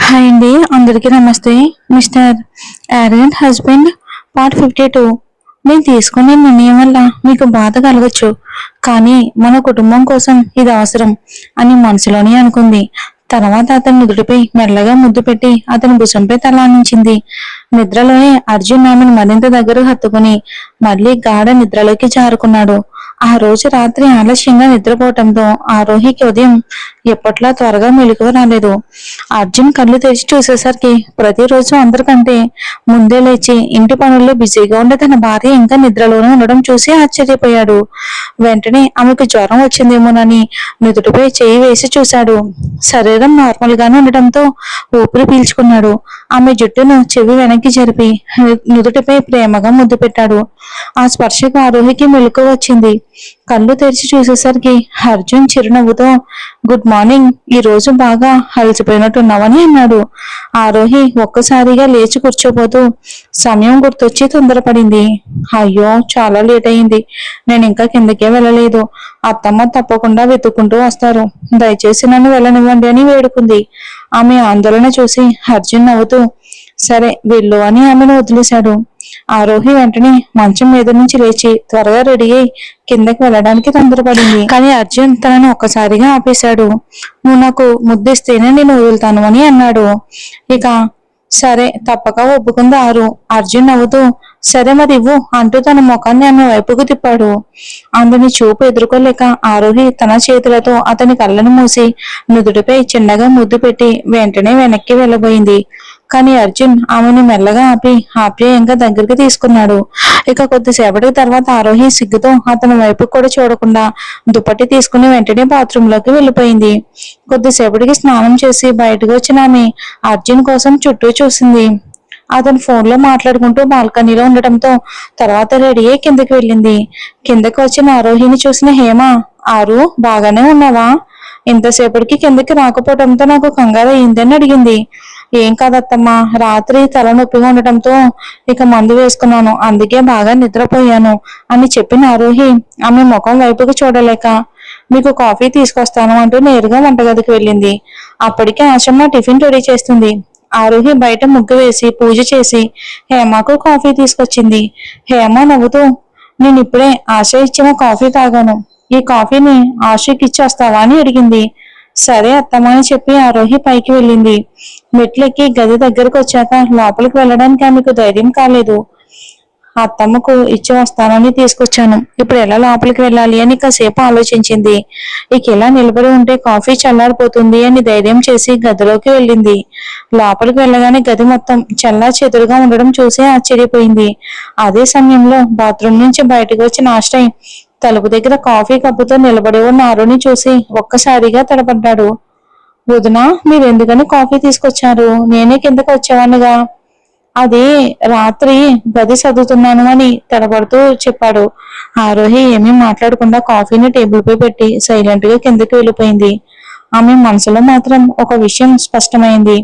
Hi అండి, అందరికీ నమస్తే. Mister arrogant husband part 52. నేను తీసుకునే నిర్ణయం వల్ల మీకు బాధ కలగచ్చు, కానీ మన కుటుంబం కోసం ఇది అవసరం అని మనసులోనే అనుకుంది. తర్వాత అతని నుదుటిపై మెల్లగా ముద్దు పెట్టి అతని భుజంపై తలానించింది. నిద్రలోనే అర్జున్ ఆమెను మరింత దగ్గర హత్తుకుని మళ్లీ గాఢ నిద్రలోకి జారుకున్నాడు. ఆ రోజు రాత్రి ఆలస్యంగా నిద్రపోవటంతో ఆరోహికి ఉదయం ఎప్పట్లా త్వరగా మెలకువ రాలేదు. అర్జున్ కళ్ళు తెరిచి చూసేసరికి ప్రతిరోజు అందరికంటే ముందే లేచి ఇంటి పనుల్లో బిజీగా ఉండే తన భార్య ఇంకా నిద్రలోనే ఉండడం చూసి ఆశ్చర్యపోయాడు. వెంటనే ఆమెకు జ్వరం వచ్చిందేమోనని నుదుటిపై చేయి వేసి చూశాడు. శరీరం నార్మల్ గానే ఉండటంతో ఊపిరి పీల్చుకున్నాడు. ఆమె జుట్టును చెవి వెనక్కి జరిపి నుదుటిపై ప్రేమగా ముద్దు పెట్టాడు. ఆ స్పర్శకు ఆరోహికి మెలకువ వచ్చింది. కళ్ళు తెరిచి చూసేసరికి అర్జున్ చిరునవ్వుతో, గుడ్ మార్నింగ్, ఈ రోజు బాగా అలసిపోయినట్టున్నావని అన్నాడు. ఆరోహి ఒక్కసారిగా లేచి కూర్చోపోతూ సమయం గుర్తొచ్చి తొందరపడింది. అయ్యో, చాలా లేట్ అయింది. నేను ఇంకా కిందకే వెళ్ళలేదు. అత్తమ్మ తప్పకుండా వెతుక్కుంటూ వస్తారు. దయచేసి నన్ను వెళ్ళనివ్వండి అని వేడుకుంది. ఆమె ఆందోళన చూసి అర్జున్ నవ్వుతూ, సరే వెళ్ళు అని ఆమెను వదిలేశాడు. ఆరోహి వెంటనే మంచం మీద నుంచి లేచి త్వరగా రెడీ అయి కిందకి వెళ్ళడానికి తొందరపడింది. కానీ అర్జున్ తనను ఒక్కసారిగా ఆపేశాడు. నువ్వు నాకు ముద్దిస్తేనే నేను వదులుతాను అని అన్నాడు. ఇక సరే తప్పక ఒప్పుకుంది ఆరు. అర్జున్ నవ్వుతూ, సరే మరి ఇవ్వు అంటూ తన ముఖాన్ని ఆమె వైపుకు తిప్పాడు. అందుని చూపు ఎదుర్కోలేక ఆరోహి తన చేతులతో అతని కళ్ళను మూసి నుదుటిపై చిన్నగా ముద్దు పెట్టి వెంటనే వెనక్కి వెళ్ళబోయింది. కానీ అర్జున్ ఆమెను మెల్లగా ఆపి ఆప్యాయంగా దగ్గరికి తీసుకున్నాడు. ఇక కొద్దిసేపటి తర్వాత ఆరోహి సిగ్గుతో అతని వైపు కూడా చూడకుండా దుప్పటి తీసుకుని వెంటనే బాత్రూమ్ లోకి వెళ్ళిపోయింది. కొద్దిసేపటికి స్నానం చేసి బయటకు వచ్చిన ఆమె అర్జున్ కోసం చుట్టూ చూసింది. అతను ఫోన్ లో మాట్లాడుకుంటూ బాల్కనీలో ఉండటంతో తర్వాత రెడీ అయి కిందకి వెళ్ళింది. కిందకి వచ్చిన ఆరోహిని చూసిన హేమ, ఆరు బాగానే ఉన్నావా? ఇంతసేపటికి కిందకి రాకపోవడంతో నాకు కంగారు అయిందని అడిగింది. ఏం కాదత్తమ్మా, రాత్రి తలనొప్పిగా ఉండటంతో ఇక మందు వేసుకున్నాను, అందుకే బాగా నిద్రపోయాను అని చెప్పిన ఆరోహి ఆమె ముఖం వైపుకు చూడలేక, మీకు కాఫీ తీసుకొస్తాను అంటూ నేరుగా వంటగదికి వెళ్ళింది. అప్పటికే ఆశమ్మ టిఫిన్ రెడీ చేస్తుంది. ఆరోహి బయట ముగ్గు వేసి పూజ చేసి హేమకు కాఫీ తీసుకొచ్చింది. హేమ నవ్వుతూ, నేను ఇప్పుడే ఆశ ఇచ్చిన కాఫీ తాగాను, ఈ కాఫీని ఆశకి ఇచ్చేస్తావా అని అడిగింది. సరే అత్తమ్మ అని చెప్పి ఆరోహి పైకి వెళ్ళింది. మెట్లెక్కి గది దగ్గరకు వచ్చాక లోపలికి వెళ్ళడానికి ఆమెకు ధైర్యం కాలేదు. అత్తమ్మకు ఇచ్చి వస్తానని తీసుకొచ్చాను, ఇప్పుడు ఎలా లోపలికి వెళ్ళాలి అని కాసేపు ఆలోచించింది. ఇక ఇలా నిలబడి ఉంటే కాఫీ చల్లారిపోతుంది అని ధైర్యం చేసి గదిలోకి వెళ్ళింది. లోపలికి వెళ్ళగానే గది మొత్తం చల్లా చెదురుగా ఉండడం చూసి ఆశ్చర్యపోయింది. అదే సమయంలో బాత్రూమ్ నుంచి బయటకు వచ్చిన ఆశ్రయ్ తలుపు దగ్గర కాఫీ కప్పుతో నిలబడి ఉన్న ఆరుని చూసి ఒక్కసారిగా తడబడ్డాడు. వదినా, మీరెందుకని కాఫీ తీసుకొచ్చారు? నేనే కిందకి వచ్చేవానుగా. అది రాత్రి గది చదువుతున్నాను అని తడబడుతూ చెప్పాడు. ఆరోహి ఏమీ మాట్లాడకుండా కాఫీని టేబుల్ పై పెట్టి సైలెంట్ గా కిందకి వెళ్ళిపోయింది. ఆమె మనసులో మాత్రం ఒక విషయం స్పష్టమైంది.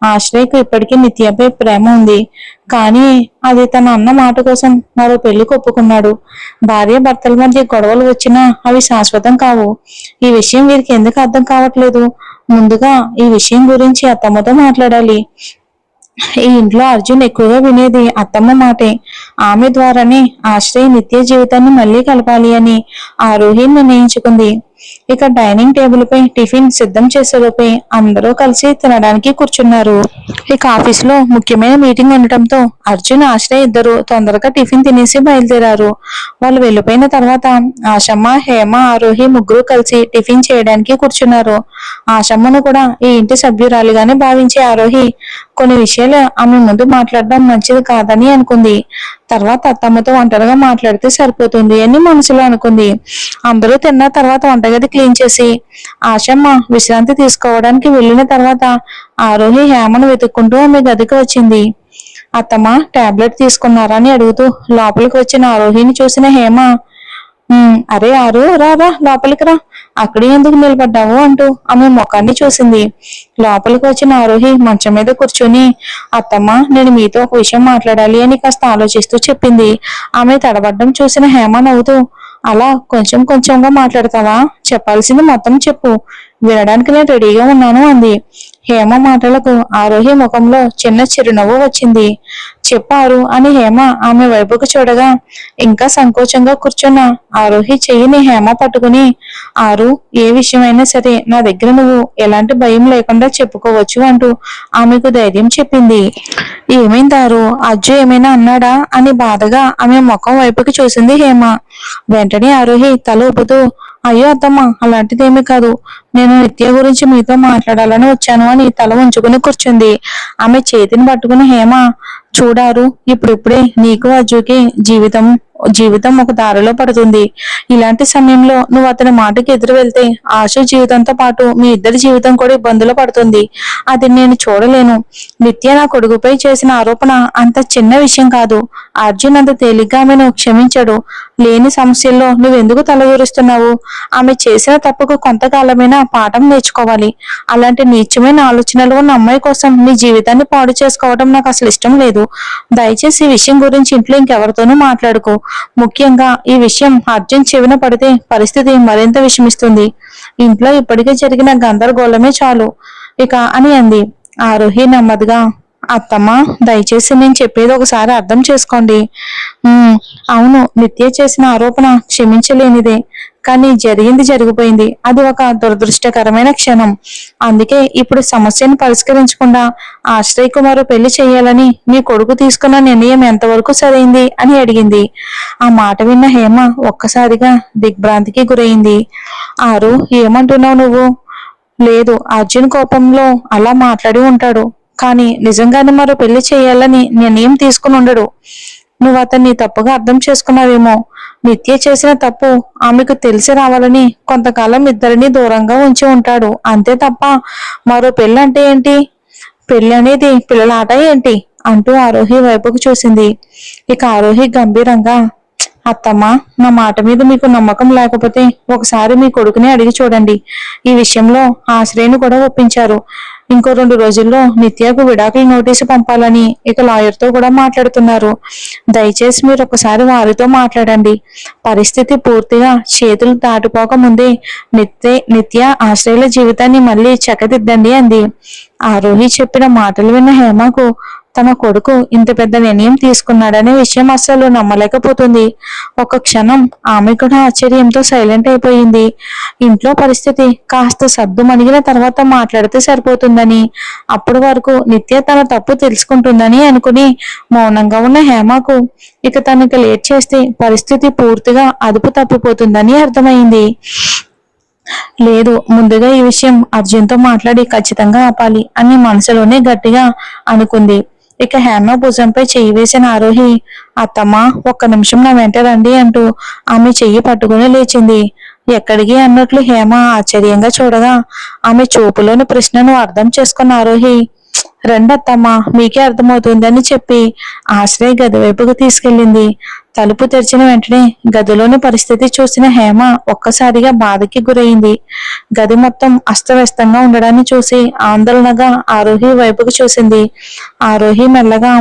ఆశ్రయ్కు ఇప్పటికీ నిత్యపై ప్రేమ ఉంది, కానీ అది తన అన్న మాట కోసం మరో పెళ్లికి ఒప్పుకున్నాడు. భార్య భర్తల మధ్య గొడవలు వచ్చినా అవి శాశ్వతం కావు. ఈ విషయం వీరికి ఎందుకు అర్థం కావట్లేదు? ముందుగా ఈ విషయం గురించి అత్తమ్మతో మాట్లాడాలి. ఈ ఇంట్లో అర్జున్ ఎక్కువగా వినేది అత్తమ్మ మాటే. ఆమె ద్వారానే ఆశ్రయ్ నిత్య జీవితాన్ని మళ్లీ కలపాలి అని ఆరోహి నిర్ణయించుకుంది. ఇక డైనింగ్ టేబుల్ పై టిఫిన్ సిద్ధం చేసేలోపై అందరూ కలిసి తినడానికి కూర్చున్నారు. ఇక ఆఫీస్ లో ముఖ్యమైన మీటింగ్ ఉండటంతో అర్జున్, ఆశ్రయ్ ఇద్దరు తొందరగా టిఫిన్ తినేసి బయలుదేరారు. వాళ్ళు వెళ్ళిపోయిన తర్వాత ఆశమ్మ, హేమ, ఆరోహి ముగ్గురు కలిసి టిఫిన్ చేయడానికి కూర్చున్నారు. ఆశమ్మను కూడా ఈ ఇంటి సభ్యురాలిగానే భావించే ఆరోహి కొన్ని విషయాలు ఆమె ముందు మాట్లాడడం మంచిది కాదని అనుకుంది. తర్వాత అత్తమ్మతో ఒంటరిగా మాట్లాడితే సరిపోతుంది అని మనసులో అనుకుంది. అందరూ తిన్న తర్వాత వంటగది క్లీన్ చేసి ఆశమ్మ విశ్రాంతి తీసుకోవడానికి వెళ్ళిన తర్వాత ఆరోహి హేమను వెతుక్కుంటూ ఆమె గదికి వచ్చింది. అత్తమ్మ టాబ్లెట్ తీసుకున్నారా అని అడుగుతూ లోపలికి వచ్చిన ఆరోహిని చూసిన హేమ, అరే ఆరు, రా రా లోపలికి రా, అక్కడే ఎందుకు నిలబడ్డావు అంటూ ఆమె ముఖాన్ని చూసింది. లోపలికి వచ్చిన ఆరోహి మంచం మీద కూర్చొని, అత్తమ్మ నేను మీతో ఒక విషయం మాట్లాడాలి అని కాస్త ఆలోచిస్తూ చెప్పింది. ఆమె తడబడ్డం చూసిన హేమ నవ్వుతూ, అలా కొంచెం కొంచెంగా మాట్లాడతావా? చెప్పాల్సింది మొత్తం చెప్పు. వినడానికి నేను రెడీగా ఉన్నాను అంది. హేమ మాటలకు ఆరోహి ముఖంలో చిన్న చిరునవ్వు వచ్చింది. చెప్పారు అని హేమ ఆమె వైపుకు చూడగా ఇంకా సంకోచంగా కూర్చున్న ఆరోహి చెయ్యిని హేమ పట్టుకుని, ఆరు, ఏ విషయమైనా సరే నా దగ్గర నువ్వు ఎలాంటి భయం లేకుండా చెప్పుకోవచ్చు అంటూ ఆమెకు ధైర్యం చెప్పింది. ఏమైందారు, అజ్జు ఏమైనా అన్నాడా అని బాధగా ఆమె ముఖం వైపుకి చూసింది హేమ. వెంటనే ఆరోహి తల ఊపుతూ, అయ్యో అత్తమ్మ, అలాంటిదేమీ కాదు, నేను నిత్య గురించి మీతో మాట్లాడాలని వచ్చాను అని తల ఉంచుకుని కూర్చుంది. ఆమె చేతిని పట్టుకుని హేమ, చూడారు, ఇప్పుడిప్పుడే నీకు అజ్జుకి జీవితం జీవితం ఒక దారిలో పడుతుంది. ఇలాంటి సమయంలో నువ్వు అతని మాటకి ఎదురు వెళ్తే ఆశ జీవితంతో పాటు మీ ఇద్దరి జీవితం కూడా ఇబ్బందులు పడుతుంది. అది నేను చూడలేను. నిత్య నా కొడుకుపై చేసిన ఆరోపణ అంత చిన్న విషయం కాదు. అర్జున్ అంత తేలిగ్గా ఆమెను క్షమించడు. లేని సమస్యల్లో నువ్వెందుకు తలదూరుస్తున్నావు? ఆమె చేసిన తప్పుకు కొంతకాలమైనా పాఠం నేర్చుకోవాలి. అలాంటి నీచమైన ఆలోచనలు ఉన్న అమ్మాయి కోసం నీ జీవితాన్ని పాడు చేసుకోవడం నాకు అసలు ఇష్టం లేదు. దయచేసి ఈ విషయం గురించి ఇంట్లో ఇంకెవరితోనూ మాట్లాడుకో. ముఖ్యంగా ఈ విషయం అర్జున్ చెవిన పడితే పరిస్థితి మరింత విషమిస్తుంది. ఇంట్లో ఇప్పటికే జరిగిన గందరగోళమే చాలు ఇక అని అంది. ఆరోహి నెమ్మదిగా, అత్తమ్మ, దయచేసి నేను చెప్పేది ఒకసారి అర్థం చేసుకోండి. అవును, నిత్య చేసిన ఆరోపణ క్షమించలేనిదే, కానీ జరిగింది జరిగిపోయింది. అది ఒక దురదృష్టకరమైన క్షణం. అందుకే ఇప్పుడు సమస్యను పరిష్కరించకుండా ఆశ్రయ్ కుమార్ పెళ్లి చేయాలని మీ కొడుకు తీసుకున్న నిర్ణయం ఎంతవరకు సరైంది అని అడిగింది. ఆ మాట విన్న హేమ ఒక్కసారిగా దిగ్భ్రాంతికి గురైంది. ఆరు, ఏమంటున్నావు నువ్వు? లేదు, అర్జున్ కోపంలో అలా మాట్లాడి ఉంటాడు, కానీ నిజంగానే మరో పెళ్లి చేయాలని నిర్ణయం తీసుకుని ఉండడు. నువ్వు అతన్ని తప్పుగా అర్థం చేసుకున్నావేమో. నిత్య చేసిన తప్పు ఆమెకు తెలిసి రావాలని కొంతకాలం ఇద్దరిని దూరంగా ఉంచి ఉంటాడు, అంతే తప్ప మరో పెళ్ళి అంటే ఏంటి? పెళ్లి అనేది పిల్లల ఆట ఏంటి అంటూ ఆరోహి వైపుకు చూసింది. ఇక ఆరోహి గంభీరంగా, అత్తమ్మ, నా మాట మీద మీకు నమ్మకం లేకపోతే ఒకసారి మీ కొడుకుని అడిగి చూడండి. ఈ విషయంలో ఆశ్రయను కూడా ఒప్పించారు. ఇంకో 2 రోజుల్లో నిత్యకు విడాకుల నోటీసు పంపాలని ఇక లాయర్తో కూడా మాట్లాడుతున్నారు. దయచేసి మీరు ఒకసారి వారితో మాట్లాడండి. పరిస్థితి పూర్తిగా చేతులు దాటిపోక ముందే నిత్య ఆశ్రయుల జీవితాన్ని మళ్ళీ చక్కదిద్దండి అంది. ఆరోహి చెప్పిన మాటలు విన్న హేమకు తన కొడుకు ఇంత పెద్ద నిర్ణయం తీసుకున్నాడనే విషయం అస్సలు నమ్మలేకపోతుంది. ఒక క్షణం ఆమె కూడా ఆశ్చర్యంతో సైలెంట్ అయిపోయింది. ఇంట్లో పరిస్థితి కాస్త సద్దు మణిగిన తర్వాత మాట్లాడితే సరిపోతుందని, అప్పటి వరకు నిత్య తన తప్పు తెలుసుకుంటుందని అనుకుని మౌనంగా ఉన్న హేమకు ఇక తనకి లేట్ చేస్తే పరిస్థితి పూర్తిగా అదుపు తప్పిపోతుందని అర్థమైంది. లేదు, ముందుగా ఈ విషయం అర్జున్తో మాట్లాడి ఖచ్చితంగా ఆపాలి అని మనసులోనే గట్టిగా అనుకుంది. ఇక హేమ భుజంపై చెయ్యి వేసిన ఆరోహి, అత్తమ్మ, ఒక్క నిమిషం నా వెంట రండి అంటూ ఆమె చెయ్యి పట్టుకుని లేచింది. ఎక్కడికి అన్నట్లు హేమ ఆశ్చర్యంగా చూడగా ఆమె చూపులోని ప్రశ్నను అర్థం చేసుకున్న ఆరోహి, రెండత్తమ్మ, మీకే అర్థమవుతుంది అని చెప్పి ఆశ్రయ్ గది వైపుకు తీసుకెళ్ళింది. తలుపు తెరిచిన వెంటనే గదిలోని పరిస్థితి చూసిన హేమ ఒక్కసారిగా బాధకి గురైంది. గది మొత్తం అస్తవ్యస్తంగా ఉండడాన్ని చూసి ఆందోళనగా ఆరోహి వైపుకు చూసింది. ఆరోహి మెల్లగా,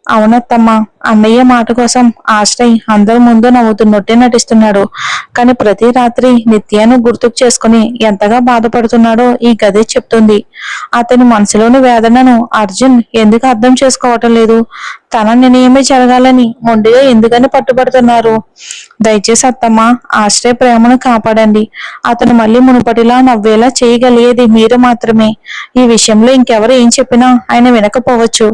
అవునత్తమ్మ, అన్నయ్య మాట కోసం ఆశ్రయ్ అందరి ముందు నవ్వుతున్నట్టే నటిస్తున్నాడు, కానీ ప్రతి రాత్రి నిత్యాను గుర్తుకు చేసుకుని ఎంతగా బాధపడుతున్నాడో ఈ గది చెప్తుంది. అతని మనసులోని వేదనను అర్జున్ ఎందుకు అర్థం చేసుకోవటం లేదు? తన నిర్ణయమే జరగాలని మొండిగా ఎందుకని పట్టుబడుతున్నారు? దయచేసి అత్తమ్మ, ఆశ్రయ ప్రేమను కాపాడండి. అతను మళ్ళీ మునుపటిలా నవ్వేలా చేయగలిగేది మీరు మాత్రమే. ఈ విషయంలో ఇంకెవరు ఏం చెప్పినా ఆయన వినకపోవచ్చు,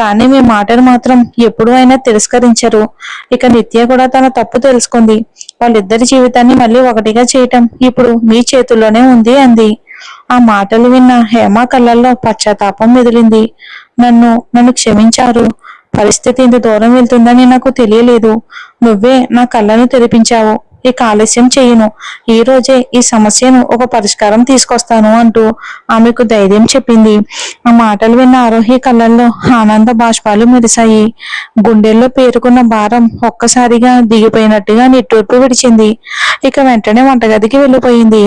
కానీ మీ మాటను మాత్రం ఎప్పుడూ ఆయన తిరస్కరించరు. ఇక నిత్య కూడా తన తప్పు తెలుసుకుంది. వాళ్ళిద్దరి జీవితాన్ని మళ్ళీ ఒకటిగా చేయటం ఇప్పుడు మీ చేతుల్లోనే ఉంది అంది. ఆ మాటలు విన్న హేమ కళ్ళల్లో పశ్చాత్తాపం మెదిలింది. నన్ను క్షమించారు. పరిస్థితి ఇంత దూరం వెళ్తుందని నాకు తెలియలేదు. నువ్వే నా కళ్ళను తెరిపించావు. ఇక ఆలస్యం చెయ్యను. ఈ రోజే ఈ సమస్యను ఒక పరిష్కారం తీసుకొస్తాను అంటూ ఆమెకు ధైర్యం చెప్పింది. ఆ మాటలు విన్న ఆరోహి కళ్ళల్లో ఆనంద బాష్పాలు మెరిశాయి. గుండెల్లో పేరుకున్న భారం ఒక్కసారిగా దిగిపోయినట్టుగా నిట్టూర్పు విడిచింది. ఇక వెంటనే వంటగదికి వెళ్ళిపోయింది.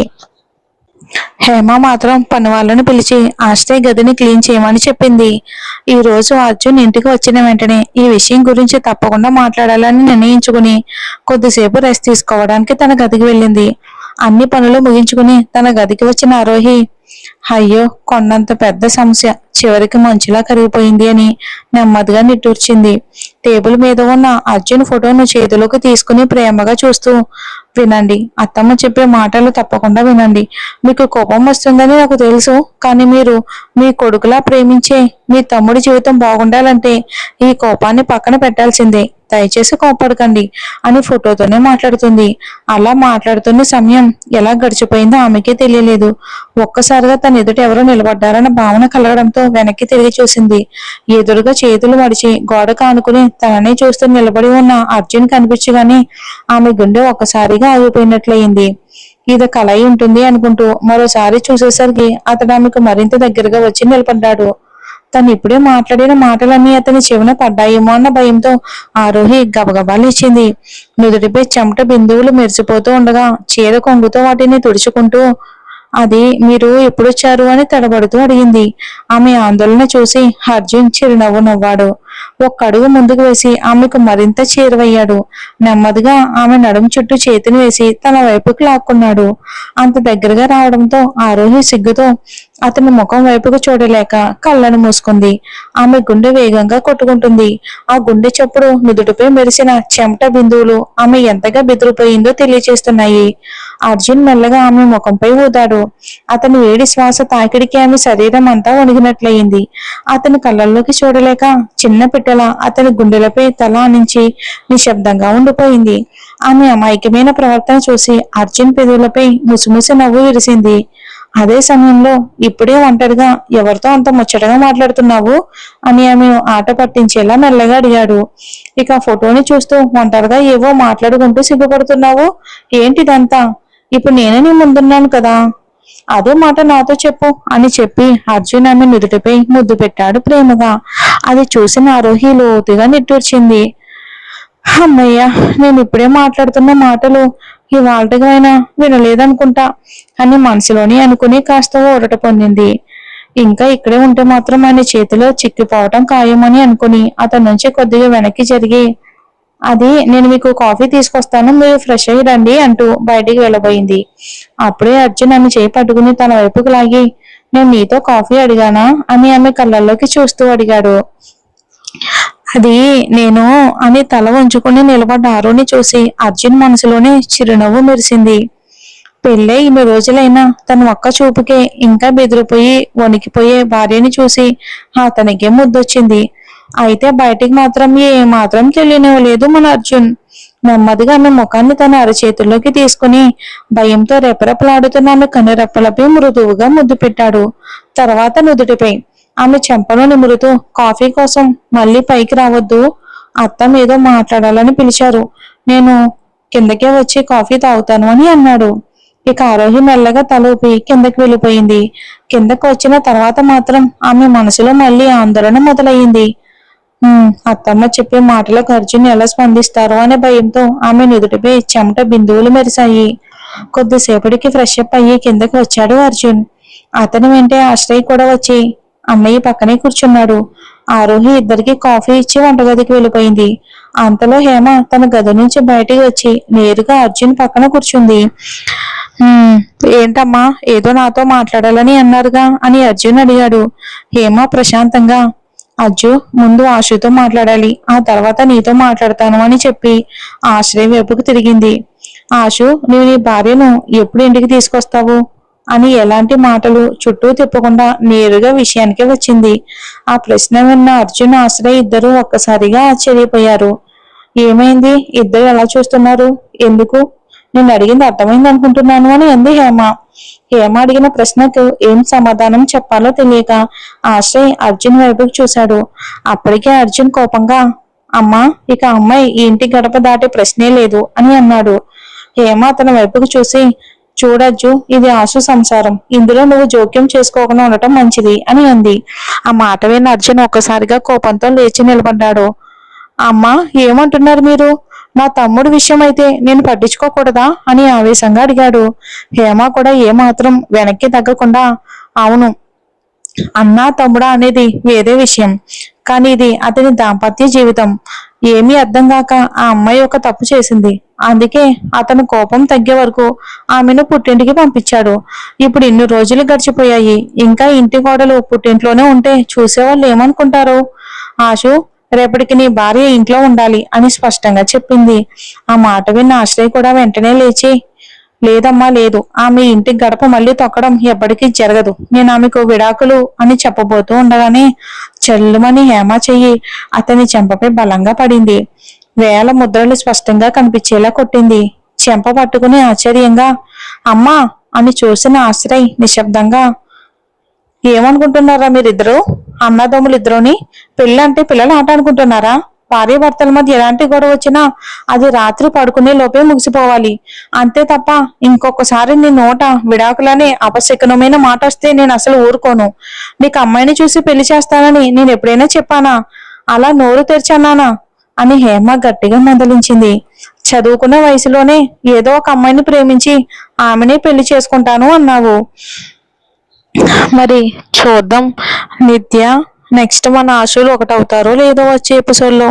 హేమ మాత్రం పని వాళ్ళని పిలిచి ఆశ్రయ్ గదిని క్లీన్ చేయమని చెప్పింది. ఈ రోజు అర్జున్ ఇంటికి వచ్చిన వెంటనే ఈ విషయం గురించి తప్పకుండా మాట్లాడాలని నిర్ణయించుకుని కొద్దిసేపు రెస్ట్ తీసుకోవడానికి తన గదికి వెళ్ళింది. అన్ని పనులు ముగించుకుని తన గదికి వచ్చిన ఆరోహి అయ్యో కొండంత పెద్ద సమస్య చివరికి మంచులా కరిగిపోయింది అని నెమ్మదిగా నిట్టూర్చింది. టేబుల్ మీద ఉన్న అర్జున్ ఫోటోను చేతిలోకి తీసుకుని ప్రేమగా చూస్తూ, వినండి, అత్తమ్మ చెప్పే మాటలు తప్పకుండా వినండి. మీకు కోపం వస్తుందని నాకు తెలుసు, కానీ మీరు మీ కొడుకులా ప్రేమించే మీ తమ్ముడి జీవితం బాగుండాలంటే ఈ కోపాన్ని పక్కన పెట్టాల్సిందే. దయచేసి కోపడకండి అని ఫోటోతోనే మాట్లాడుతుంది. అలా మాట్లాడుతున్న సమయం ఎలా గడిచిపోయిందో ఆమెకే తెలియలేదు. ఒక్కసారిగా తన ఎదుట ఎవరో నిలబడ్డారన్న భావన కలగడంతో వెనక్కి తిరిగి చూసింది. ఎదురుగా చేతులు మడిచి గోడ కానుకుని తననే చూస్తూ నిలబడి ఉన్న అర్జున్ కనిపించగానే ఆమె గుండె ఒక్కసారిగా ఆగిపోయినట్లయింది. ఇది కల అయి ఉంటుంది అనుకుంటూ మరోసారి చూసేసరికి అతడు ఆమెకు మరింత దగ్గరగా వచ్చి నిలబడ్డాడు. తను ఇప్పుడే మాట్లాడిన మాటలన్నీ అతని చెవిన పడ్డాయేమో అన్న భయంతో ఆరోహి గబగబా లేచింది. నుదుటిపై చెమట బిందువులు మెరిసిపోతూ ఉండగా చీర కొంగుతో వాటిని తుడుచుకుంటూ, అది మీరు ఎప్పుడొచ్చారు అని తడబడుతూ అడిగింది. ఆమె ఆందోళన చూసి అర్జున్ చిరునవ్వు నవ్వాడు. ఒక్క అడుగు ముందుకు వేసి ఆమెకు మరింత చేరువయ్యాడు. నెమ్మదిగా ఆమె నడుము చుట్టూ చేతిని వేసి తన వైపుకు లాక్కున్నాడు. అంత దగ్గరగా రావడంతో ఆరోహి సిగ్గుతో అతని ముఖం వైపుకు చూడలేక కళ్ళను మూసుకుంది. ఆమె గుండె వేగంగా కొట్టుకుంటుంది. ఆ గుండె చప్పుడు నుదుటిపై మెరిసిన చెమట బిందువులు ఆమె ఎంతగా బెదిరిపోయిందో తెలియచేస్తున్నాయి. అర్జున్ మెల్లగా ఆమె ముఖంపై ఊదాడు. అతని వేడి శ్వాస తాకిడికి ఆమె శరీరం అంతా వణిగినట్లయింది. అతని కళ్ళల్లోకి చూడలేక చిన్న పిట్టల అతని గుండెలపై తల ఆనించి నిశ్శబ్దంగా ఉండిపోయింది. ఆమె అమాయకమైన ప్రవర్తన చూసి అర్జున్ పెదవులపై ముసిముసి నవ్వు విరిసింది. అదే సమయంలో, ఇప్పుడే ఒంటరిగా ఎవరితో అంత ముచ్చటగా మాట్లాడుతున్నావు అని ఆమె ఆట పట్టించేలా మెల్లగా అడిగాడు. ఇక ఫోటోని చూస్తూ ఒంటరిగా ఏవో మాట్లాడుకుంటూ సిగ్గుపడుతున్నావు ఏంటిదంతా? ఇప్పుడు నేనే నీ ముందున్నాను కదా, అదే మాట నాతో చెప్పు అని చెప్పి అర్జున్ ఆమె నుదుటిపై ముద్దు పెట్టాడు ప్రేమగా. అది చూసిన ఆరోహి లోతుగా నిట్టూర్చింది. అమ్మయ్య, నేను ఇప్పుడే మాట్లాడుతున్న మాటలు ఇవాళకైనా వినలేదనుకుంటా అని మనసులోని అనుకుని కాస్త ఊరట పొందింది. ఇంకా ఇక్కడే ఉంటే మాత్రం ఆయన చేతిలో చిక్కిపోవటం ఖాయమని అనుకుని అతని నుంచి కొద్దిగా వెనక్కి జరిగి, అది నేను మీకు కాఫీ తీసుకొస్తాను, మీరు ఫ్రెష్ అయ్యి రండి అంటూ బయటికి వెళ్ళబోయింది. అప్పుడే అర్జున్ ఆమె చేయి పట్టుకుని తన వైపుకు లాగి, నేను నీతో కాఫీ అడిగానా అని ఆమె కళ్ళల్లోకి చూస్తూ అడిగాడు. అది నేను అని తల వంచుకుని నిలబడ్డ ఆరోని చూసి అర్జున్ మనసులోనే చిరునవ్వు మెరిసింది. పెళ్ళై ఇన్ని రోజులైనా తన ఒక్క చూపుకే ఇంకా బెదిరిపోయి వణికిపోయే భార్యని చూసి అతనికే ముద్దొచ్చింది. అయితే బయటికి మాత్రం మాత్రం తెలియనివ్వలేదు మన అర్జున్. నెమ్మదిగా ఆమె ముఖాన్ని తన అరచేతుల్లోకి తీసుకుని భయంతో రెపరెపలాడుతున్న ఆమె కనురెప్పలపై మృదువుగా ముద్దు పెట్టాడు. తర్వాత నుదుటిపై ఆమె చెంపను నిమురుతూ, కాఫీ కోసం మళ్ళీ పైకి రావద్దు, అత్త ఏదో మాట్లాడాలని పిలిచారు, నేను కిందకే వచ్చి కాఫీ తాగుతాను అని అన్నాడు. ఇక ఆరోహి మెల్లగా తలూపి కిందకి వెళ్ళిపోయింది. కిందకు వచ్చిన తర్వాత మాత్రం ఆమె మనసులో మళ్ళీ ఆందోళన మొదలయ్యింది. అత్తమ్మ చెప్పే మాటలకు అర్జున్ ఎలా స్పందిస్తారో అనే భయంతో ఆమె నుదుటిపై చెమట బిందువులు మెరిశాయి. కొద్దిసేపటికి ఫ్రెష్ అప్ అయ్యి కిందకి వచ్చాడు అర్జున్. అతని వెంటే ఆశ్రయ్ కూడా వచ్చి అమ్మయ్య పక్కనే కూర్చున్నాడు. ఆరోహి ఇద్దరికి కాఫీ ఇచ్చి వంటగదికి వెళ్ళిపోయింది. అంతలో హేమ తన గది నుంచి బయటికి వచ్చి నేరుగా అర్జున్ పక్కన కూర్చుంది. ఏంటమ్మా, ఏదో నాతో మాట్లాడాలని అన్నారుగా అని అర్జున్ అడిగాడు. హేమ ప్రశాంతంగా, అజ్జు, ముందు ఆశుతో మాట్లాడాలి, ఆ తర్వాత నీతో మాట్లాడతాను అని చెప్పి ఆశ్రయ వైపుకు తిరిగింది. ఆశు, నువ్వు నీ భార్యను ఎప్పుడు ఇంటికి తీసుకొస్తావు అని ఎలాంటి మాటలు చుట్టూ తిప్పకుండా నేరుగా విషయానికి వచ్చింది. ఆ ప్రశ్న విన్న అర్జున్, ఆశ్రయ్ ఇద్దరు ఒక్కసారిగా ఆశ్చర్యపోయారు. ఏమైంది, ఇద్దరు ఎలా చూస్తున్నారు, ఎందుకు? నేను అడిగింది అర్థమైంది అనుకుంటున్నాను అని అంది హేమ. హేమ అడిగిన ప్రశ్నకు ఏం సమాధానం చెప్పాలో తెలియక ఆశ్రయ్ అర్జున్ వైపుకు చూశాడు. అప్పటికే అర్జున్ కోపంగా, అమ్మా, ఇక అమ్మాయి ఈ ఇంటి గడప దాటే ప్రశ్నే లేదు అని అన్నాడు. హేమ అతని వైపుకు చూసి, చూడజ్జు, ఇది ఆశు సంసారం, ఇందులో నువ్వు జోక్యం చేసుకోకుండా ఉండటం మంచిది అని అంది. ఆ మాట విన్న అర్జున్ ఒక్కసారిగా కోపంతో లేచి నిలబడ్డాడు. అమ్మా, ఏమంటున్నారు మీరు? మా తమ్ముడు విషయం అయితే నేను పట్టించుకోకూడదా అని ఆవేశంగా అడిగాడు. హేమ కూడా ఏమాత్రం వెనక్కి తగ్గకుండా, అవును, అన్నా తమ్ముడా అనేది వేరే విషయం, కానీ ఇది అతని దాంపత్య జీవితం. ఏమీ అర్థం కాక ఆ అమ్మాయి ఒక తప్పు చేసింది, అందుకే అతను కోపం తగ్గే వరకు ఆమెను పుట్టింటికి పంపించాడు. ఇప్పుడు ఇన్ని రోజులు గడిచిపోయాయి. ఇంకా ఇంటి కోడలు పుట్టింట్లోనే ఉంటే చూసేవాళ్ళు ఏమనుకుంటారు? ఆశు, రేపటికి నీ భార్య ఇంట్లో ఉండాలి అని స్పష్టంగా చెప్పింది. ఆ మాట విన్న ఆశ్రయ్ కూడా వెంటనే లేచి, లేదమ్మా లేదు, ఆమె ఇంటి గడప మళ్ళీ తొక్కడం ఎప్పటికీ జరగదు. నేను ఆమెకు విడాకులు అని చెప్పబోతూ ఉండగానే చెల్లుమని హేమ చెయ్యి అతని చెంపపై బలంగా పడింది. వేల ముద్రలు స్పష్టంగా కనిపించేలా కొట్టింది. చెంప పట్టుకుని ఆశ్చర్యంగా అమ్మా అని చూసిన ఆశ్రయ్ నిశ్శబ్దంగా, ఏమనుకుంటున్నారా మీరిద్దరు? అన్నదమ్ములిద్దరుని పెళ్ళంటే పిల్లలు ఆట అనుకుంటున్నారా? భార్య భర్తల మధ్య ఎలాంటి గొడవ వచ్చినా అది రాత్రి పడుకునే లోపే ముగిసిపోవాలి, అంతే తప్ప ఇంకొకసారి నీ నోట విడాకులనే అపశకునమైన మాట వస్తే నేను అసలు ఊరుకోను. నీకు అమ్మాయిని చూసి పెళ్లి చేస్తానని నేను ఎప్పుడైనా చెప్పానా? అలా నోరు తెరిచన్నానా అని హేమ గట్టిగా మందలించింది. చదువుకున్న వయసులోనే ఏదో ఒక అమ్మాయిని ప్రేమించి ఆమెనే పెళ్లి చేసుకుంటాను అన్నావు. మరి చూద్దాం నిత్య, నెక్స్ట్ మన ఆశలు ఒకటవుతారో లేదో వచ్చే ఎపిసోడ్లో.